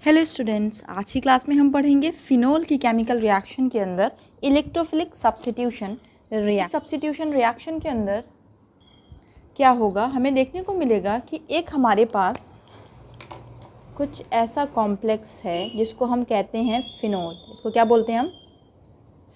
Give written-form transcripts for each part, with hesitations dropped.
Hello students, आज की class में हम पढ़ेंगे फिनोल की केमिकल रिएक्शन के अंदर इलेक्ट्रोफिलिक सब्स्टिट्यूशन रिएक्शन के अंदर क्या होगा। हमें देखने को मिलेगा कि एक हमारे पास कुछ ऐसा कॉम्प्लेक्स है जिसको हम कहते हैं फिनोल। इसको क्या बोलते हैं हम?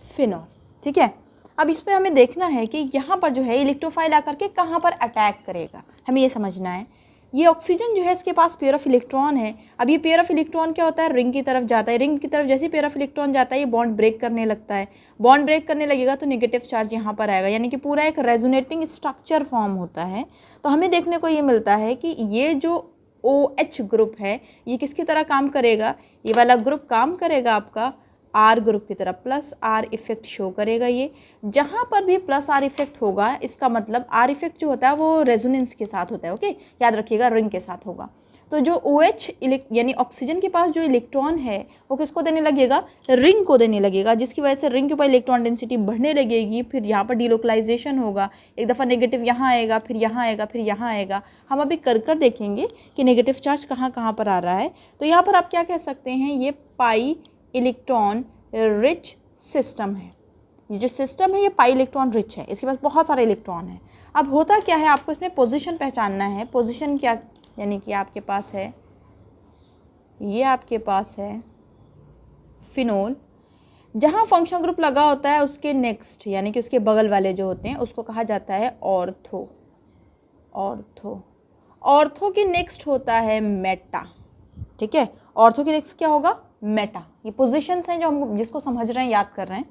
फिनोल। ठीक है, अब इसमें हमें देखना है कि यहाँ पर जो है इलेक्ट्रोफाइल आकर के कहाँ पर अटैक करेगा, हमें ये समझना है। ये ऑक्सीजन जो है इसके पास पेयर ऑफ इलेक्ट्रॉन है। अब ये पेयर ऑफ इलेक्ट्रॉन क्या होता है, रिंग की तरफ जाता है। रिंग की तरफ जैसे पेयर ऑफ इलेक्ट्रॉन जाता है ये बॉन्ड ब्रेक करने लगता है। बॉन्ड ब्रेक करने लगेगा तो नेगेटिव चार्ज यहाँ पर आएगा, यानी कि पूरा एक रेजोनेटिंग स्ट्रक्चर फॉर्म होता है। तो हमें देखने को ये मिलता है कि ये जो OH ग्रुप है ये किसकी तरह काम करेगा, ये वाला ग्रुप काम करेगा आपका R ग्रुप की तरह, प्लस R इफेक्ट शो करेगा। ये जहाँ पर भी प्लस R इफेक्ट होगा इसका मतलब R इफेक्ट जो होता है वो रेजोनेंस के साथ होता है। ओके, याद रखिएगा, रिंग के साथ होगा। तो जो OH यानी ऑक्सीजन के पास जो इलेक्ट्रॉन है वो किसको देने लगेगा, रिंग को देने लगेगा, जिसकी वजह से रिंग के ऊपर इलेक्ट्रॉन डेंसिटी बढ़ने लगेगी। फिर यहाँ पर डिलोकलाइजेशन होगा, एक दफ़ा नेगेटिव यहाँ आएगा, फिर यहाँ आएगा, फिर यहाँ आएगा। हम अभी कर देखेंगे कि नेगेटिव चार्ज कहाँ कहाँ पर आ रहा है। तो यहाँ पर आप क्या कह सकते हैं, ये पाई इलेक्ट्रॉन रिच सिस्टम है। ये जो सिस्टम है ये पाई इलेक्ट्रॉन रिच है, इसके पास बहुत सारे इलेक्ट्रॉन है। अब होता क्या है, आपको इसमें पोजीशन पहचानना है। पोजीशन क्या, यानी कि आपके पास है, ये आपके पास है फिनोल। जहाँ फंक्शनल ग्रुप लगा होता है उसके नेक्स्ट यानी कि उसके बगल वाले जो होते हैं उसको कहा जाता है ऑर्थो। ऑर्थो के नेक्स्ट होता है मेटा। ठीक है, ऑर्थो के नेक्स्ट क्या होगा, मेटा। ये पोजीशंस हैं जो हम जिसको समझ रहे हैं, याद कर रहे हैं।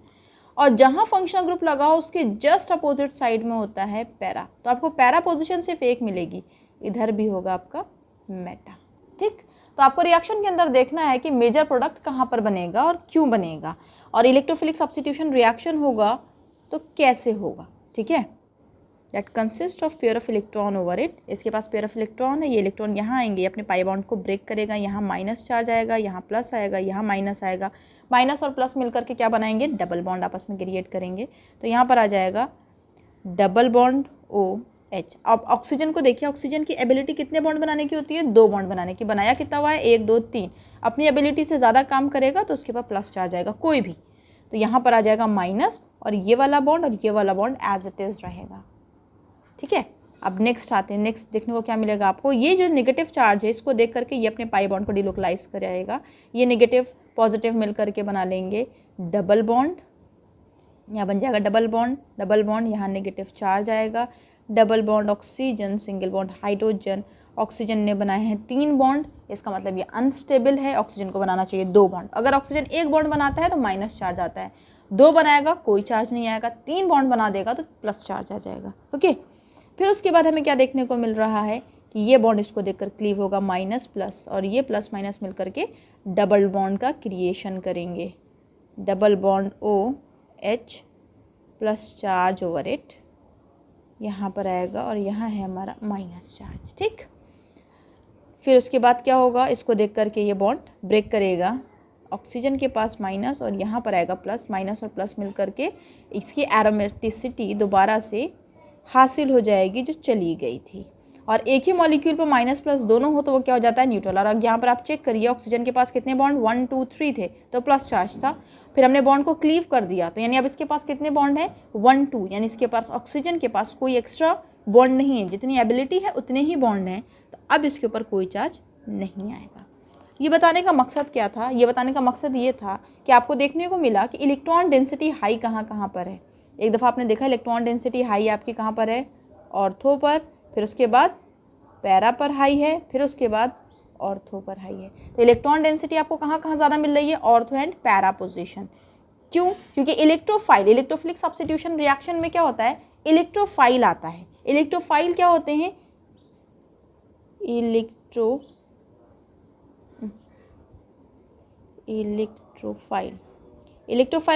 और जहाँ फंक्शनल ग्रुप लगा हो उसके जस्ट अपोजिट साइड में होता है पैरा। तो आपको पैरा पोजीशन सिर्फ एक मिलेगी, इधर भी होगा आपका मेटा। ठीक, तो आपको रिएक्शन के अंदर देखना है कि मेजर प्रोडक्ट कहाँ पर बनेगा और क्यों बनेगा, और इलेक्ट्रोफिलिक सब्स्टिट्यूशन रिएक्शन होगा तो कैसे होगा। ठीक है, that consist of pair of electron over it. इसके पास पेयर ऑफ इलेक्ट्रॉन है, ये इलेक्ट्रॉन यहाँ आएंगे, अपने पाई बॉन्ड को ब्रेक करेगा, यहाँ माइनस चार्ज आएगा, यहाँ प्लस आएगा, यहाँ माइनस आएगा। माइनस और प्लस मिलकर के क्या बनाएंगे, डबल बॉन्ड आपस में क्रिएट करेंगे। तो यहाँ पर आ जाएगा डबल बॉन्ड OH। अब ऑक्सीजन को देखिए, ऑक्सीजन की एबिलिटी कितने बॉन्ड बनाने की होती है, 2 बॉन्ड बनाने की। बनाया कितना हुआ है, 1 2 3। अपनी एबिलिटी से ज़्यादा काम करेगा तो उसके पास प्लस चार्ज आएगा कोई भी। तो यहाँ पर आ जाएगा माइनस, और ये वाला बॉन्ड और ये वाला बॉन्ड एज इट इज़ रहेगा। ठीक है, अब नेक्स्ट आते हैं। नेक्स्ट देखने को क्या मिलेगा आपको, ये जो नेगेटिव चार्ज है इसको देख करके ये अपने पाई बॉन्ड को डिलोकलाइज कराएगा। ये नेगेटिव पॉजिटिव मिल करके बना लेंगे डबल बॉन्ड, यहाँ बन जाएगा डबल बॉन्ड, यहाँ नेगेटिव चार्ज आएगा। Double bond oxygen, single bond hydrogen. Oxygen ने बनाए हैं 3 बॉन्ड, इसका मतलब ये अनस्टेबल है। ऑक्सीजन को बनाना चाहिए 2 बॉन्ड। अगर ऑक्सीजन 1 बॉन्ड बनाता है तो माइनस चार्ज आता है, 2 बनाएगा कोई चार्ज नहीं आएगा, 3 बॉन्ड बना देगा तो प्लस चार्ज आ जाएगा। ओके, फिर उसके बाद हमें क्या देखने को मिल रहा है कि ये बॉन्ड इसको देखकर क्लीव होगा माइनस प्लस, और ये प्लस माइनस मिल करके डबल बॉन्ड का क्रिएशन करेंगे। Double bond OH plus charge over it यहाँ पर आएगा, और यहाँ है हमारा माइनस चार्ज। ठीक, फिर उसके बाद क्या होगा, इसको देख करके ये बॉन्ड ब्रेक करेगा। ऑक्सीजन के पास माइनस और यहाँ पर आएगा प्लस, माइनस और प्लस मिल करके इसकी एरोमेटिसिटी दोबारा से हासिल हो जाएगी जो चली गई थी। और एक ही मॉलिक्यूल पर माइनस प्लस दोनों हो तो वो क्या हो जाता है, न्यूट्रल। और यहाँ पर आप चेक करिए, ऑक्सीजन के पास कितने बॉन्ड, 1 2 3 थे तो प्लस चार्ज था। फिर हमने बॉन्ड को क्लीव कर दिया, तो यानी अब इसके पास कितने बॉन्ड है, 1 2, यानी इसके पास ऑक्सीजन के पास कोई एक्स्ट्रा बॉन्ड नहीं है, जितनी एबिलिटी है उतने ही बॉन्ड हैं। तो अब इसके ऊपर कोई चार्ज नहीं आएगा। ये बताने का मकसद क्या था, ये बताने का मकसद ये था कि आपको देखने को मिला कि इलेक्ट्रॉन डेंसिटी हाई कहाँ कहाँ पर है। एक दफ़ा आपने देखा इलेक्ट्रॉन डेंसिटी हाई आपकी कहाँ पर है, ऑर्थो पर, फिर उसके बाद पैरा पर हाई है, फिर उसके बाद ऑर्थो पर हाई है। तो इलेक्ट्रॉन डेंसिटी आपको कहाँ कहाँ ज़्यादा मिल रही है, ऑर्थो एंड पैरा पोजीशन। क्यों, क्योंकि इलेक्ट्रोफिलिक सब्स्टिट्यूशन रिएक्शन में क्या होता है, इलेक्ट्रोफाइल आता है। इलेक्ट्रोफाइल क्या होते हैं, इलेक्ट्रोफाइल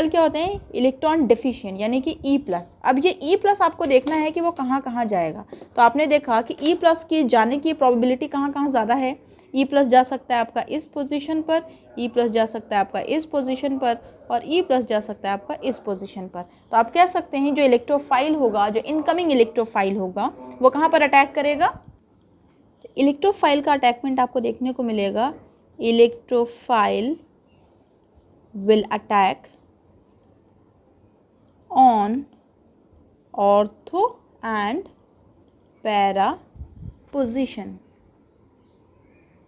क्या होते हैं, इलेक्ट्रॉन डेफिशिएंट, यानी कि E+। अब ये E+ आपको देखना है कि वो कहाँ कहाँ जाएगा। तो आपने देखा कि E+ की जाने की प्रोबेबिलिटी कहाँ कहाँ ज़्यादा है। E+ जा सकता है आपका इस पोजीशन पर, E+ जा सकता है आपका इस पोजीशन पर, और E+ जा सकता है आपका इस पोजीशन पर। तो आप कह सकते हैं जो इलेक्ट्रोफाइल होगा, जो इनकमिंग इलेक्ट्रोफाइल होगा वो कहाँ पर अटैक करेगा। इलेक्ट्रोफाइल का अटैकमेंट आपको देखने को मिलेगा electrophile will attack on ortho and para position।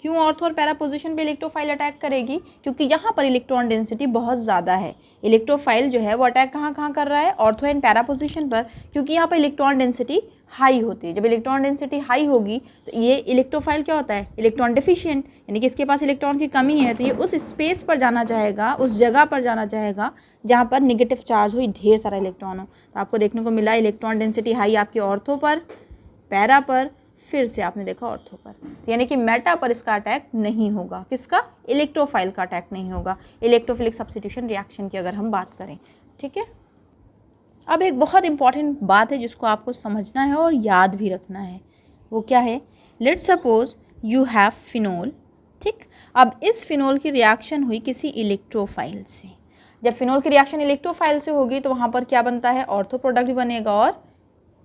क्यों ऑर्थो और पैरा पोजीशन पे इलेक्ट्रोफाइल अटैक करेगी? क्योंकि यहाँ पर इलेक्ट्रॉन डेंसिटी बहुत ज़्यादा है। इलेक्ट्रोफाइल जो है वो अटैक कहाँ कहाँ कर रहा है? ऑर्थो एंड पैरा पोजीशन पर, क्योंकि यहाँ पर इलेक्ट्रॉन डेंसिटी हाई होती है। जब इलेक्ट्रॉन डेंसिटी हाई होगी तो ये इलेक्ट्रोफाइल क्या होता है? इलेक्ट्रॉन डेफिशिएंट, यानी कि इसके पास इलेक्ट्रॉन की कमी है, तो ये उस स्पेस पर जाना चाहेगा, उस जगह पर जाना चाहेगा जहाँ पर निगेटिव चार्ज हो, ढेर सारा इलेक्ट्रॉन हो। तो आपको देखने को मिला इलेक्ट्रॉन डेंसिटी हाई आपके ऑर्थो पर, पैरा पर, फिर से आपने देखा ऑर्थो पर। तो यानी कि मेटा पर इसका अटैक नहीं होगा। किसका? इलेक्ट्रोफाइल का अटैक नहीं होगा, इलेक्ट्रोफिलिक सब्स्टिट्यूशन रिएक्शन की अगर हम बात करें। ठीक है, अब एक बहुत इंपॉर्टेंट बात है जिसको आपको समझना है और याद भी रखना है। वो क्या है? Let's suppose you have phenol. ठीक, अब इस फिनोल की रिएक्शन हुई किसी इलेक्ट्रोफाइल से। जब फिनोल की रिएक्शन इलेक्ट्रोफाइल से होगी तो वहाँ पर क्या बनता है? ऑर्थो प्रोडक्ट भी बनेगा और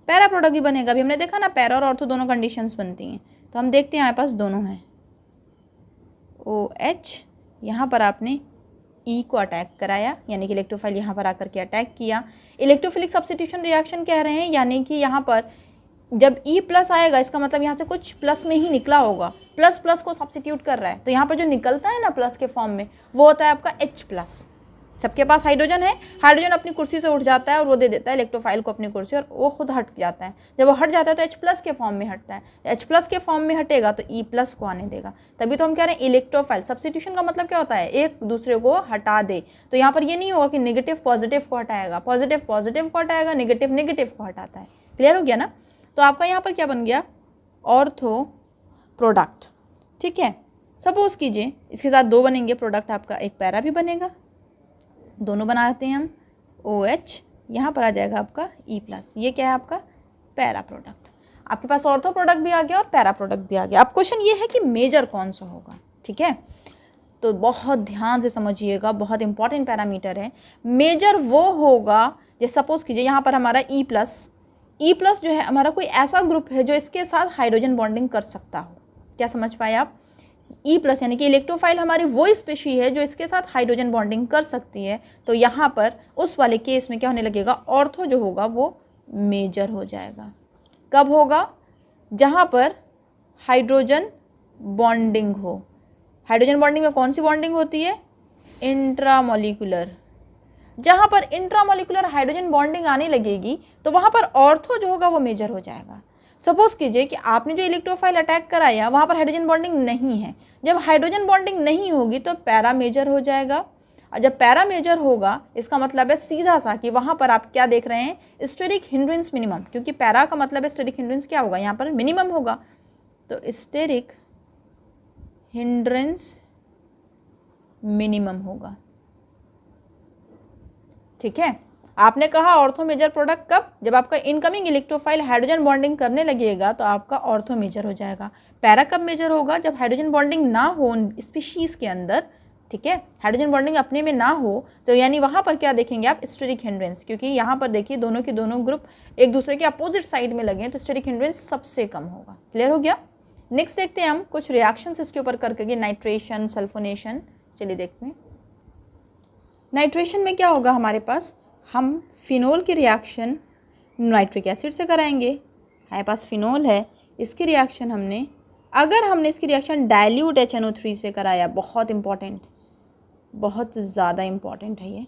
पैरा प्रोडक्ट भी बनेगा। अभी हमने देखा ना, पैरा और ऑर्थो दोनों कंडीशंस बनती हैं। तो हम देखते हैं हमारे पास दोनों हैं। OH, यहाँ पर आपने E को अटैक कराया, यानी कि इलेक्ट्रोफाइल यहाँ पर आकर के अटैक किया। इलेक्ट्रोफिलिक सब्स्टिट्यूशन रिएक्शन कह रहे हैं, यानी कि यहाँ पर जब E प्लस आएगा इसका मतलब यहाँ से कुछ प्लस में ही निकला होगा, प्लस प्लस को सब्स्टिट्यूट कर रहा है। तो यहाँ पर जो निकलता है ना प्लस के फॉर्म में, वो होता है आपका H प्लस। सबके पास हाइड्रोजन है, हाइड्रोजन अपनी कुर्सी से उठ जाता है और वो दे देता है इलेक्ट्रोफाइल को अपनी कुर्सी, और वो खुद हट जाता है। जब वो हट जाता है तो H प्लस के फॉर्म में हटता है। H प्लस के फॉर्म में हटेगा तो E प्लस को आने देगा। तभी तो हम कह रहे हैं इलेक्ट्रोफाइल सब्स्टिट्यूशन का मतलब क्या होता है? एक दूसरे को हटा दे। तो यहाँ पर ये नहीं होगा कि नेगेटिव पॉजिटिव को हटाएगा, पॉजिटिव पॉजिटिव को हटाएगा, नेगेटिव नेगेटिव को हटाता है। क्लियर हो गया ना? तो आपका यहाँ पर क्या बन गया? Ortho product. ठीक है, सपोज कीजिए इसके साथ दो बनेंगे प्रोडक्ट, आपका एक पैरा भी बनेगा। दोनों बनाते हैं हम OH, यहाँ पर आ जाएगा आपका E प्लस। ये क्या है? आपका पैरा प्रोडक्ट। आपके पास ऑर्थो प्रोडक्ट भी आ गया और पैरा प्रोडक्ट भी आ गया। अब क्वेश्चन ये है कि मेजर कौन सा होगा। ठीक है, तो बहुत ध्यान से समझिएगा, बहुत इंपॉर्टेंट पैरामीटर है। मेजर वो होगा, जैसे सपोज कीजिए यहाँ पर हमारा E प्लस जो है हमारा कोई ऐसा ग्रुप है जो इसके साथ हाइड्रोजन बॉन्डिंग कर सकता हो। क्या समझ पाए आप? E प्लस यानी कि इलेक्ट्रोफाइल हमारी वो स्पेशी है जो इसके साथ हाइड्रोजन बॉन्डिंग कर सकती है। तो यहाँ पर उस वाले केस में क्या होने लगेगा? ऑर्थो जो होगा वो मेजर हो जाएगा। कब होगा? जहाँ पर हाइड्रोजन बॉन्डिंग हो। हाइड्रोजन बॉन्डिंग में कौन सी बॉन्डिंग होती है? इंट्रामोलिकुलर। जहाँ पर इंट्रामोलिकुलर हाइड्रोजन बॉन्डिंग आने लगेगी तो वहाँ पर ऑर्थो जो होगा वो मेजर हो जाएगा। सपोज कीजिए कि आपने जो इलेक्ट्रोफाइल अटैक कराया वहाँ पर हाइड्रोजन बॉन्डिंग नहीं है। जब हाइड्रोजन बॉन्डिंग नहीं होगी तो पैरा मेजर हो जाएगा, और जब पैरा मेजर होगा इसका मतलब है सीधा सा कि वहाँ पर आप क्या देख रहे हैं? स्टेरिक हिंड्रेंस मिनिमम, क्योंकि पैरा का मतलब है स्टेरिक हिंड्रेंस क्या होगा? यहाँ पर मिनिमम होगा। तो स्टेरिक हिंड्रेंस मिनिमम होगा। ठीक है, आपने कहा ऑर्थो मेजर प्रोडक्ट कब? जब आपका इनकमिंग इलेक्ट्रोफाइल हाइड्रोजन बॉन्डिंग करने लगेगा तो आपका ऑर्थो मेजर हो जाएगा। पैरा कब मेजर होगा? जब हाइड्रोजन बॉन्डिंग ना हो स्पीशीज़ के अंदर। ठीक है, हाइड्रोजन बॉन्डिंग अपने में ना हो तो यानी वहाँ पर क्या देखेंगे आप? स्टेरिक हिंड्रेंस, क्योंकि यहाँ पर देखिए दोनों के दोनों ग्रुप एक दूसरे के अपोजिट साइड में लगे हैं तो स्टेरिक हिंड्रेंस सबसे कम होगा। क्लियर हो गया? नेक्स्ट देखते हैं हम कुछ रिएक्शंस इसके ऊपर करके, नाइट्रेशन, सल्फोनेशन। चलिए देखते हैं नाइट्रेशन में क्या होगा हमारे पास। हम फिनोल की रिएक्शन नाइट्रिक एसिड से कराएंगे। हमारे पास फिनोल है, इसकी रिएक्शन अगर हमने इसकी रिएक्शन डाइल्यूट HNO3 से कराया, बहुत इंपॉर्टेंट, बहुत ज़्यादा इंपॉर्टेंट है ये,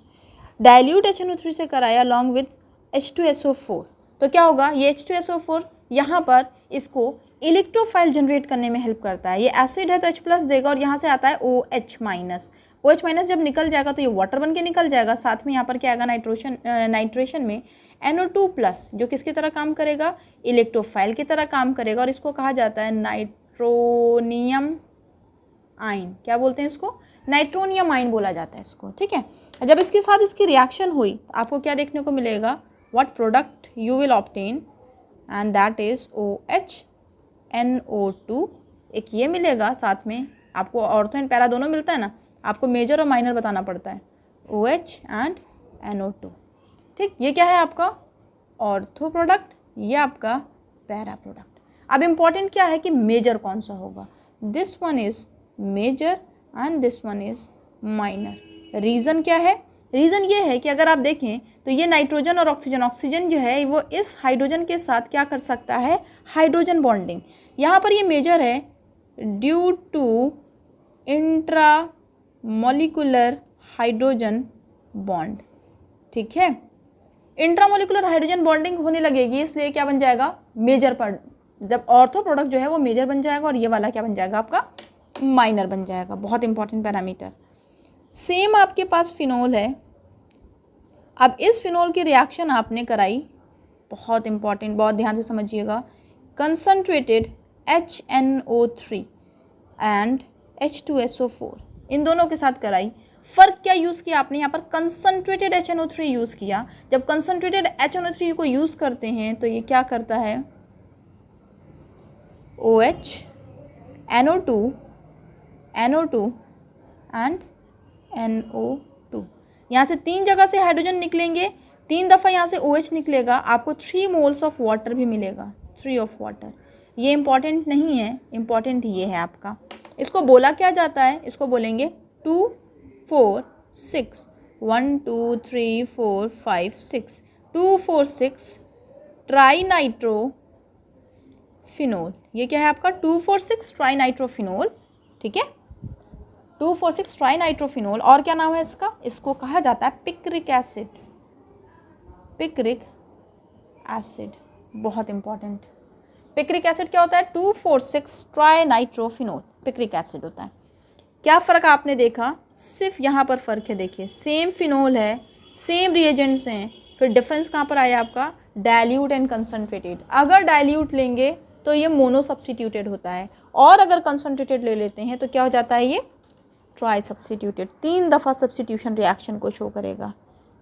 डाइल्यूट HNO3 से कराया अलॉन्ग विथ H2SO4, तो क्या होगा? ये H2SO4 यहाँ पर इसको इलेक्ट्रोफाइल जनरेट करने में हेल्प करता है। ये एसिड है तो H प्लस देगा और यहाँ से आता है OH माइनस। OH माइनस जब निकल जाएगा तो ये वाटर बन के निकल जाएगा। साथ में यहाँ पर क्या आएगा? नाइट्रेशन में NO2 प्लस, जो किसकी तरह काम करेगा? इलेक्ट्रोफाइल की तरह काम करेगा, और इसको कहा जाता है नाइट्रोनियम आयन। क्या बोलते हैं इसको? नाइट्रोनियम आयन बोला जाता है इसको। ठीक है, जब इसके साथ इसकी रिएक्शन हुई तो आपको क्या देखने को मिलेगा? What product you will obtain, and that is OH NO2। एक ये मिलेगा, साथ में आपको ऑर्थो एंड पैरा दोनों मिलता है ना, आपको मेजर और माइनर बताना पड़ता है, OH एंड NO2। ठीक, ये क्या है आपका? ऑर्थो प्रोडक्ट, ये आपका पैरा प्रोडक्ट। अब इम्पॉर्टेंट क्या है कि मेजर कौन सा होगा? This one is major and this one is minor. Reason क्या है? रीज़न ये है कि अगर आप देखें तो ये नाइट्रोजन और ऑक्सीजन, ऑक्सीजन जो है वो इस हाइड्रोजन के साथ क्या कर सकता है? Hydrogen bonding. यहाँ पर ये मेजर है due to intra molecular hydrogen bond. ठीक है, इंट्रामोलिकुलर हाइड्रोजन बॉन्डिंग होने लगेगी, इसलिए क्या बन जाएगा? मेजर पर, जब ऑर्थो प्रोडक्ट जो है वो मेजर बन जाएगा और ये वाला क्या बन जाएगा? आपका माइनर बन जाएगा। बहुत इंपॉर्टेंट पैरामीटर। सेम आपके पास फिनोल है। अब इस फिनोल की रिएक्शन आपने कराई, बहुत इंपॉर्टेंट, बहुत ध्यान से समझिएगा। कंसनट्रेटेड HNO3 एंड H2SO4 इन दोनों के साथ कराई। फ़र्क क्या यूज़ किया आपने? यहाँ पर कंसनट्रेटेड HNO3 यूज़ किया। जब कंसनट्रेटेड HNO3 को यूज़ करते हैं तो ये क्या करता है? OH, NO2 and NO2। यहाँ से 3 जगह से हाइड्रोजन निकलेंगे, 3 दफ़ा यहाँ से OH निकलेगा, आपको 3 मोल्स ऑफ वाटर भी मिलेगा, 3 ऑफ वाटर। ये इंपॉर्टेंट नहीं है, इंपॉर्टेंट ये है आपका। इसको बोला क्या जाता है? इसको बोलेंगे 2 4 6 1 2 3 4 5 6 2 4 6 ट्राई नाइट्रो फिनोल। ये क्या है आपका? 2,4,6 ट्राई नाइट्रोफिनोल। ठीक है, 2,4,6 ट्राई नाइट्रोफिनोल। और क्या नाम है इसका? इसको कहा जाता है पिक्रिक एसिड। पिक्रिक एसिड बहुत इंपॉर्टेंट। पिक्रिक एसिड क्या होता है? 2,4,6 ट्राई नाइट्रोफिनोल पिक्रिक एसिड होता है। क्या फ़र्क आपने देखा? सिर्फ यहाँ पर फ़र्क है, देखिए सेम फिनोल है, सेम रिएजेंट्स हैं, फिर डिफरेंस कहाँ पर आया आपका? Dilute and concentrated. अगर डाइल्यूट लेंगे तो ये मोनो सब्स्टिट्यूटेड होता है, और अगर कंसनट्रेटेड ले लेते हैं तो क्या हो जाता है? ये ट्राई सब्स्टिट्यूटेड। 3 दफ़ा सब्स्टिट्यूशन रिएक्शन को शो करेगा।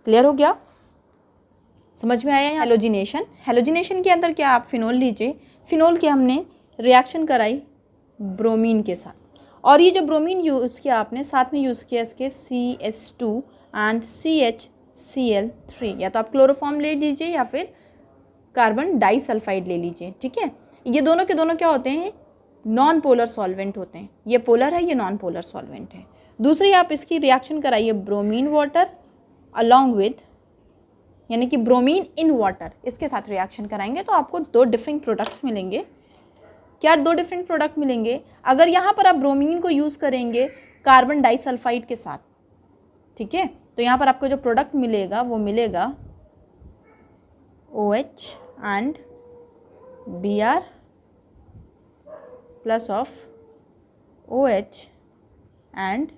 क्लियर हो गया? समझ में आया? हेलोजिनेशन। हेलोजिनेशन के अंदर क्या, आप फिनोल लीजिए, फिनोल की हमने रिएक्शन कराई ब्रोमीन के साथ, और ये जो ब्रोमीन यूज़ किया आपने, साथ में यूज़ किया इसके CH2 एंड CHCl3। या तो आप क्लोरोफॉर्म ले लीजिए या फिर कार्बन डाइसल्फाइड ले लीजिए। ठीक है, ये दोनों के दोनों क्या होते हैं? नॉन पोलर सॉल्वेंट होते हैं। ये पोलर है, ये नॉन पोलर सॉल्वेंट है। दूसरी आप इसकी रिएक्शन कराइए ब्रोमीन वाटर अलॉन्ग विद, यानी कि ब्रोमीन इन वाटर, इसके साथ रिएक्शन कराएंगे तो आपको 2 डिफरेंट प्रोडक्ट्स मिलेंगे। क्या 2 डिफरेंट प्रोडक्ट मिलेंगे? अगर यहाँ पर आप ब्रोमीन को यूज़ करेंगे कार्बन डाइसल्फाइड के साथ, ठीक है, तो यहाँ पर आपको जो प्रोडक्ट मिलेगा वो मिलेगा OH and Br plus of OH and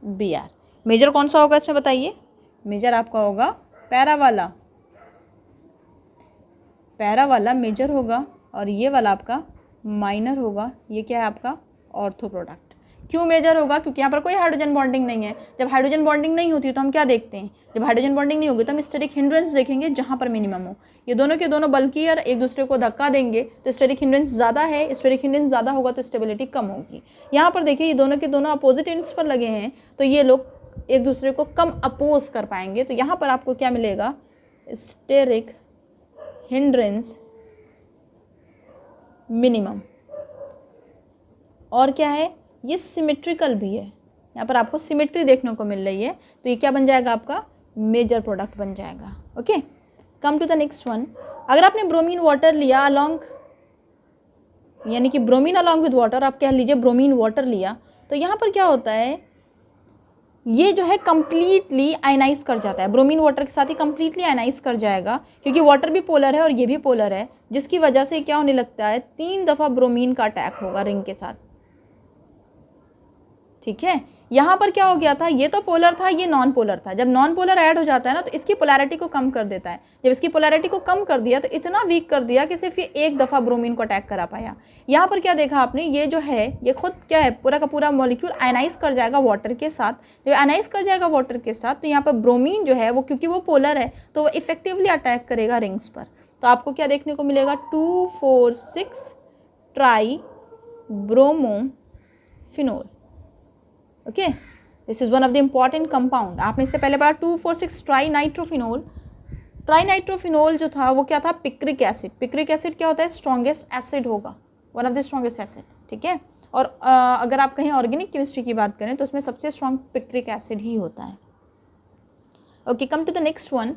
Br। Major कौन सा होगा इसमें बताइए? मेजर आपका होगा पैरा वाला मेजर होगा, और ये वाला आपका माइनर होगा। ये क्या है आपका? Ortho product. क्यों मेजर होगा? क्योंकि यहाँ पर कोई हाइड्रोजन बॉन्डिंग नहीं है। जब हाइड्रोजन बॉन्डिंग नहीं होती है तो हम क्या देखते हैं? जब हाइड्रोजन बॉन्डिंग नहीं होगी तो हम स्टेरिक हिंड्रेंस देखेंगे जहाँ पर मिनिमम हो। ये दोनों के दोनों बल्कि और एक दूसरे को धक्का देंगे तो स्टेरिक हिंड्रेंस ज़्यादा है, स्टेरिक हिंड्रेंस ज़्यादा होगा तो स्टेबिलिटी कम होगी। यहाँ पर देखिए ये दोनों के दोनों अपोजिट एंड्स पर लगे हैं तो ये लोग एक दूसरे को कम अपोज कर पाएंगे। तो यहाँ पर आपको क्या मिलेगा? Steric hindrance minimum. और क्या है? ये सिमेट्रिकल भी है, यहाँ पर आपको सिमेट्री देखने को मिल रही है, तो ये क्या बन जाएगा? आपका मेजर प्रोडक्ट बन जाएगा। Okay, come to the next one. अगर आपने ब्रोमीन वाटर लिया अलॉन्ग, यानी कि ब्रोमीन अलॉन्ग विद वाटर, आप कह लीजिए ब्रोमीन वाटर लिया, तो यहाँ पर क्या होता है? ये जो है कंप्लीटली आयनाइज कर जाता है, ब्रोमीन वाटर के साथ ही कंप्लीटली आयनाइज कर जाएगा, क्योंकि वाटर भी पोलर है और ये भी पोलर है, जिसकी वजह से क्या होने लगता है? 3 दफ़ा ब्रोमीन का अटैक होगा रिंग के साथ। ठीक है, यहाँ पर क्या हो गया था? ये तो पोलर था, ये नॉन पोलर था। जब नॉन पोलर ऐड हो जाता है ना तो इसकी पोलैरिटी को कम कर देता है। जब इसकी पोलैरिटी को कम कर दिया तो इतना वीक कर दिया कि सिर्फ ये 1 दफ़ा ब्रोमीन को अटैक करा पाया। यहाँ पर क्या देखा आपने? ये जो है ये खुद क्या है? पूरा का पूरा मॉलिक्यूल आयनाइज कर जाएगा वाटर के साथ। जब आयनाइज कर जाएगा वाटर के साथ तो यहाँ पर ब्रोमीन जो है वो, क्योंकि वो पोलर है तो वो इफेक्टिवली अटैक करेगा रिंग्स पर। तो आपको क्या देखने को मिलेगा? 2,4,6 try bromophenol. Okay, this is one of the important compound. आपने इससे पहले पढ़ा 2,4,6 ट्राई नाइट्रोफिनोल। ट्राई नाइट्रोफिनोल जो था वो क्या था? Picric acid. पिक्रिक एसिड क्या होता है? स्ट्रॉन्गेस्ट एसिड होगा, one of the strongest acid. ठीक है, और अगर आप कहीं ऑर्गेनिक केमिस्ट्री की बात करें तो उसमें सबसे स्ट्रॉन्ग पिक्रिक एसिड ही होता है। Okay, come to the next one.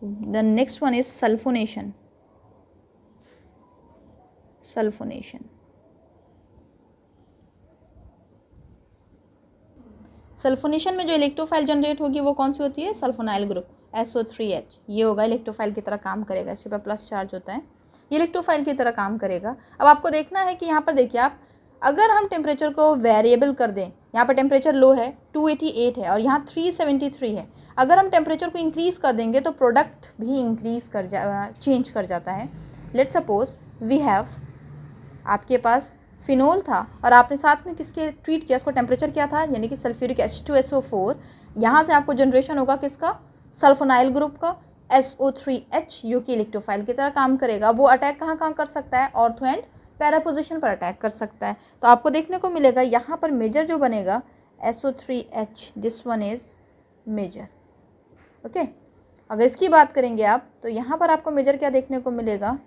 The next one is sulphonation. Sulphonation, sulphonation में जो इलेक्ट्रोफाइल जनरेट होगी वो कौन सी होती है? Sulfonyl group SO3H। ये होगा इलेक्ट्रोफाइल की तरह काम करेगा, इसके पर प्लस चार्ज होता है, ये इलेक्ट्रोफाइल की तरह काम करेगा। अब आपको देखना है कि यहाँ पर देखिए आप, अगर हम टेम्परेचर को वेरिएबल कर दें, यहाँ पर टेम्परेचर लो है 288 है और यहाँ 373 है, अगर हम टेम्परेचर को इंक्रीज़ कर देंगे तो प्रोडक्ट भी इंक्रीज़ चेंज कर जाता है। लेट्स सपोज वी हैव, आपके पास फिनोल था और आपने साथ में किसके ट्रीट किया, उसको टेम्परेचर क्या था, यानी कि सल्फ्यूरिक H2SO4, यहाँ से आपको जनरेशन होगा किसका? सल्फोनाइल ग्रुप का SO3H, जो कि इलेक्ट्रोफाइल की तरह काम करेगा। वो अटैक कहाँ कहाँ कर सकता है? ऑर्थो एंड पैरा पोजिशन पर अटैक कर सकता है। तो आपको देखने को मिलेगा यहाँ पर मेजर जो बनेगा SO3H, this one is major. Okay, अगर इसकी बात करेंगे आप तो यहाँ पर आपको मेजर क्या देखने को मिलेगा?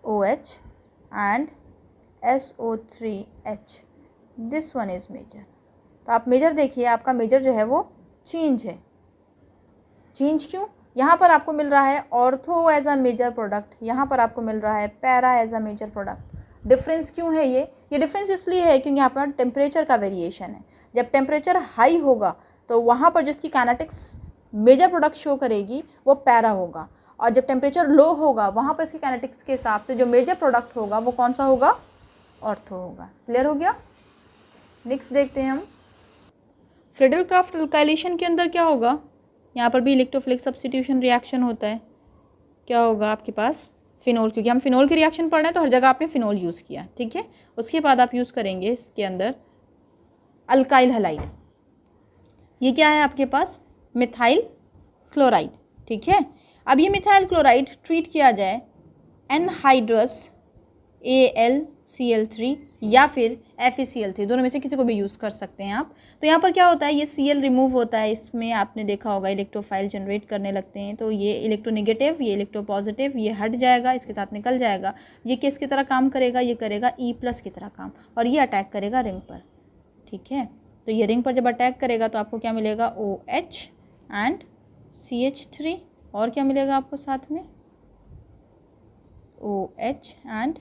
OH and SO3H, this one is major. तो आप मेजर देखिए, आपका मेजर जो है वो चेंज है। चेंज क्यों? यहाँ पर आपको मिल रहा है ortho as a major product, यहाँ पर आपको मिल रहा है para as a major product. Difference क्यों है ये डिफरेंस इसलिए है क्योंकि यहाँ पर टेम्परेचर का वेरिएशन है। जब टेम्परेचर हाई होगा तो वहाँ पर जिसकी काइनेटिक्स मेजर प्रोडक्ट शो करेगी वो पैरा होगा, और जब टेम्परेचर लो होगा वहाँ पर इसकी काइनेटिक्स के हिसाब से जो मेजर प्रोडक्ट होगा वो कौन सा होगा? ऑर्थो होगा। क्लियर हो गया? नेक्स्ट देखते हैं हम, फ्रीडल-क्राफ्ट अल्काइलेशन के अंदर क्या होगा? यहाँ पर भी इलेक्ट्रोफिलिक सब्स्टिट्यूशन रिएक्शन होता है। क्या होगा आपके पास? फिनोल, क्योंकि हम फिनोल के रिएक्शन पढ़ रहे हैं तो हर जगह आपने फिनोल यूज़ किया, ठीक है। उसके बाद आप यूज़ करेंगे इसके अंदर अल्काइल हैलाइड। ये क्या है आपके पास? मिथाइल क्लोराइड, ठीक है। अब ये मिथाइल क्लोराइड ट्रीट किया जाए एनहाइड्रस AlCl3 या फिर FeCl3, दोनों में से किसी को भी यूज़ कर सकते हैं आप। तो यहाँ पर क्या होता है, ये Cl रिमूव होता है, इसमें आपने देखा होगा इलेक्ट्रोफाइल जनरेट करने लगते हैं, तो ये इलेक्ट्रोनेगेटिव, ये इलेक्ट्रोपॉजिटिव, ये हट जाएगा, इसके साथ निकल जाएगा। ये किसकी तरह काम करेगा? ये करेगा E+ की तरह काम, और ये अटैक करेगा रिंग पर, ठीक है। तो ये रिंग पर जब अटैक करेगा तो आपको क्या मिलेगा? OH एंड CH3, और क्या मिलेगा आपको साथ में? OH and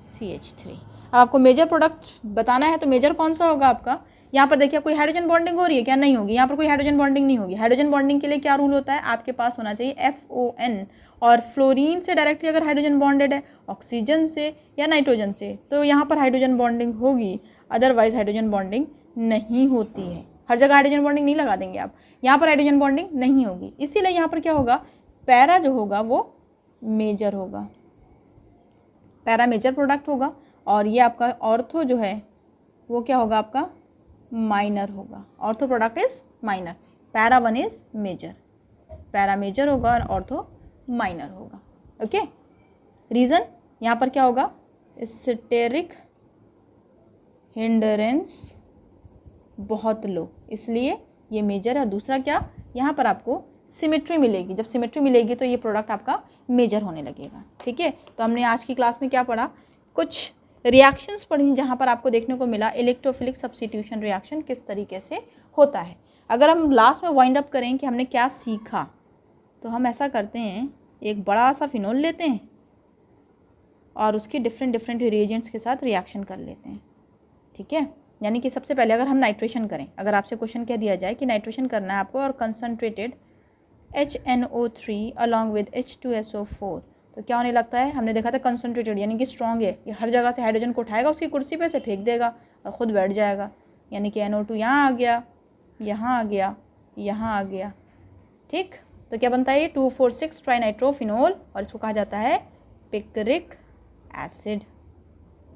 CH3। अब आपको मेजर प्रोडक्ट बताना है तो मेजर कौन सा होगा आपका? यहाँ पर देखिए कोई हाइड्रोजन बॉन्डिंग हो रही है क्या? नहीं होगी, यहाँ पर कोई हाइड्रोजन बॉन्डिंग नहीं होगी। हाइड्रोजन बॉन्डिंग के लिए क्या रूल होता है? आपके पास होना चाहिए FON, और फ्लोरीन से डायरेक्टली अगर हाइड्रोजन बॉन्डेड है, ऑक्सीजन से या नाइट्रोजन से, तो यहाँ पर हाइड्रोजन बॉन्डिंग होगी, अदरवाइज हाइड्रोजन बॉन्डिंग नहीं होती है। हर जगह हाइड्रोजन बॉन्डिंग नहीं लगा देंगे आप, यहाँ पर हाइड्रोजन बॉन्डिंग नहीं होगी, इसीलिए यहाँ पर क्या होगा? पैरा जो होगा वो मेजर होगा, पैरा मेजर प्रोडक्ट होगा, और ये आपका ऑर्थो जो है वो क्या होगा? आपका माइनर होगा। Ortho product is minor, para one is major, para major होगा और ऑर्थो माइनर होगा। ओके, रीज़न यहाँ पर क्या होगा? स्टेरिक हिंडरेंस बहुत लो, इसलिए ये मेजर है। दूसरा क्या, यहाँ पर आपको सिमेट्री मिलेगी, जब सिमेट्री मिलेगी तो ये प्रोडक्ट आपका मेजर होने लगेगा, ठीक है। तो हमने आज की क्लास में क्या पढ़ा? कुछ रिएक्शंस पढ़ी जहाँ पर आपको देखने को मिला इलेक्ट्रोफिलिक सब्स्टिट्यूशन रिएक्शन किस तरीके से होता है। अगर हम लास्ट में वाइंड अप करें कि हमने क्या सीखा, तो हम ऐसा करते हैं, एक बड़ा सा फिनोल लेते हैं और उसके डिफरेंट रिएजेंट्स के साथ रिएक्शन कर लेते हैं, ठीक है। यानी कि सबसे पहले अगर हम नाइट्रेशन करें, अगर आपसे क्वेश्चन कह दिया जाए कि नाइट्रेशन करना है आपको और concentrated HNO3 along with H2SO4, तो क्या होने लगता है? हमने देखा था कंसनट्रेटेड यानी कि स्ट्रॉन्ग है, ये हर जगह से हाइड्रोजन को उठाएगा, उसकी कुर्सी पे से फेंक देगा और ख़ुद बैठ जाएगा, यानी कि NO2 यहाँ आ गया, यहाँ आ गया, यहाँ आ गया, ठीक। तो क्या बनता है ये? 2,4,6 ट्राइनाइट्रोफिनोल, और इसको कहा जाता है पिक्रिक एसिड,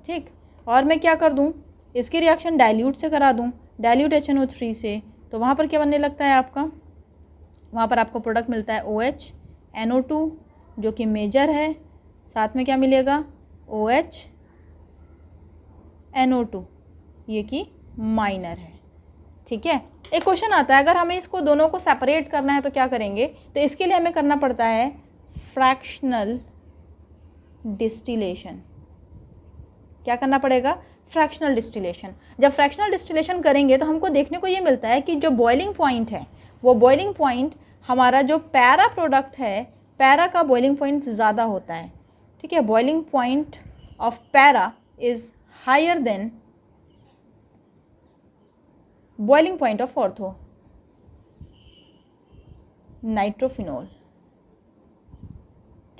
ठीक। और मैं क्या कर दूँ? इसकी रिएक्शन डाइल्यूट से करा दूँ, डाइल्यूट HNO3 से, तो वहाँ पर क्या बनने लगता है आपका? वहाँ पर आपको प्रोडक्ट मिलता है OH NO2 जो कि मेजर है, साथ में क्या मिलेगा? OH NO2 ये कि माइनर है, ठीक है। एक क्वेश्चन आता है, अगर हमें इसको दोनों को सेपरेट करना है तो क्या करेंगे? तो इसके लिए हमें करना पड़ता है फ्रैक्शनल डिस्टिलेशन। क्या करना पड़ेगा? Fractional distillation. जब फ्रैक्शनल डिस्टिलेशन करेंगे तो हमको देखने को ये मिलता है कि जो बॉइलिंग पॉइंट है वो बॉइलिंग पॉइंट हमारा जो पैरा प्रोडक्ट है, पैरा का बॉइलिंग पॉइंट ज़्यादा होता है, ठीक है। Boiling point of para is higher than boiling point of ortho nitrophenol,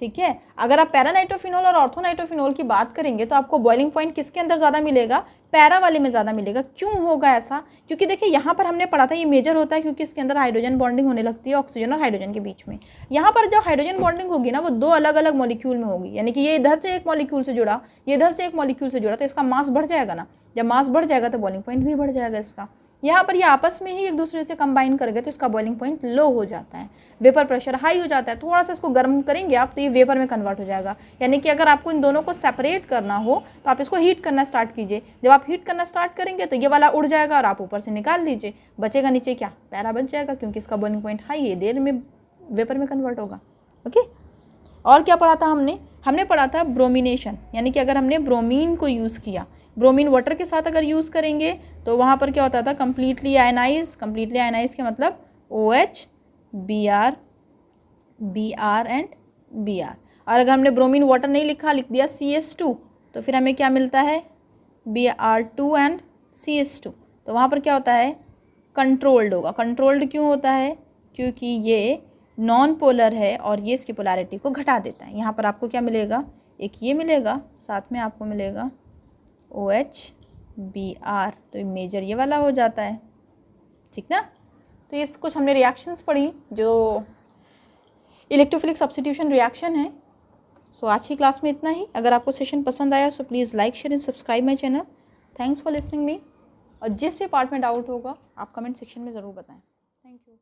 ठीक है। अगर आप पैरा नाइट्रोफिनॉल और ऑर्थो नाइट्रोफिनॉल की बात करेंगे तो आपको बॉइलिंग पॉइंट किसके अंदर ज़्यादा मिलेगा, पैरा वाले में ज़्यादा मिलेगा। क्यों होगा ऐसा, क्योंकि देखिए यहाँ पर हमने पढ़ा था ये मेजर होता है क्योंकि इसके अंदर हाइड्रोजन बॉन्डिंग होने लगती है ऑक्सीजन और हाइड्रोजन के बीच में। यहाँ पर जो हाइड्रोजन बॉन्डिंग होगी ना वो दो अलग अलग मॉलिक्यूल में होगी, यानी कि ये इधर से एक मॉलिक्यूल से जुड़ा, ये इधर से एक मॉलिक्यूल से जुड़ा, तो इसका मास बढ़ जाएगा ना। जब मास बढ़ जाएगा तो बॉइलिंग पॉइंट भी बढ़ जाएगा इसका। यहाँ पर ये आपस में ही एक दूसरे से कंबाइन कर गए तो इसका बॉइलिंग पॉइंट लो हो जाता है, वेपर प्रेशर हाई हो जाता है। थोड़ा सा इसको गर्म करेंगे आप तो ये वेपर में कन्वर्ट हो जाएगा। यानी कि अगर आपको इन दोनों को सेपरेट करना हो तो आप इसको हीट करना स्टार्ट कीजिए। जब आप हीट करना स्टार्ट करेंगे तो ये वाला उड़ जाएगा और आप ऊपर से निकाल लीजिए, बचेगा नीचे क्या, पैरा बच जाएगा, क्योंकि इसका बॉइलिंग पॉइंट हाई है, देर में वेपर में कन्वर्ट होगा। ओके, और क्या पढ़ा था हमने पढ़ा था ब्रोमिनेशन, यानी कि अगर हमने ब्रोमीन को यूज़ किया, ब्रोमीन वाटर के साथ अगर यूज़ करेंगे तो वहाँ पर क्या होता था, कम्प्लीटली आयनाइज के मतलब OH BR एंड BR। और अगर हमने ब्रोमीन वाटर नहीं लिख दिया CS2 तो फिर हमें क्या मिलता है, Br2 एंड CS2। तो वहाँ पर क्या होता है, कंट्रोल्ड होगा। कंट्रोल्ड क्यों होता है, क्योंकि ये नॉन पोलर है और ये इसकी पोलैरिटी को घटा देता है। यहाँ पर आपको क्या मिलेगा, एक ये मिलेगा, साथ में आपको मिलेगा OH BR, तो मेजर ये वाला हो जाता है, ठीक ना। तो ये कुछ हमने रिएक्शंस पढ़ी जो इलेक्ट्रोफिलिक सब्स्टिट्यूशन रिएक्शन है। सो आज की क्लास में इतना ही। अगर आपको सेशन पसंद आया so please like share and subscribe my channel. Thanks for listening me. और जिस भी पार्ट में डाउट होगा आप कमेंट सेक्शन में ज़रूर बताएं। Thank you.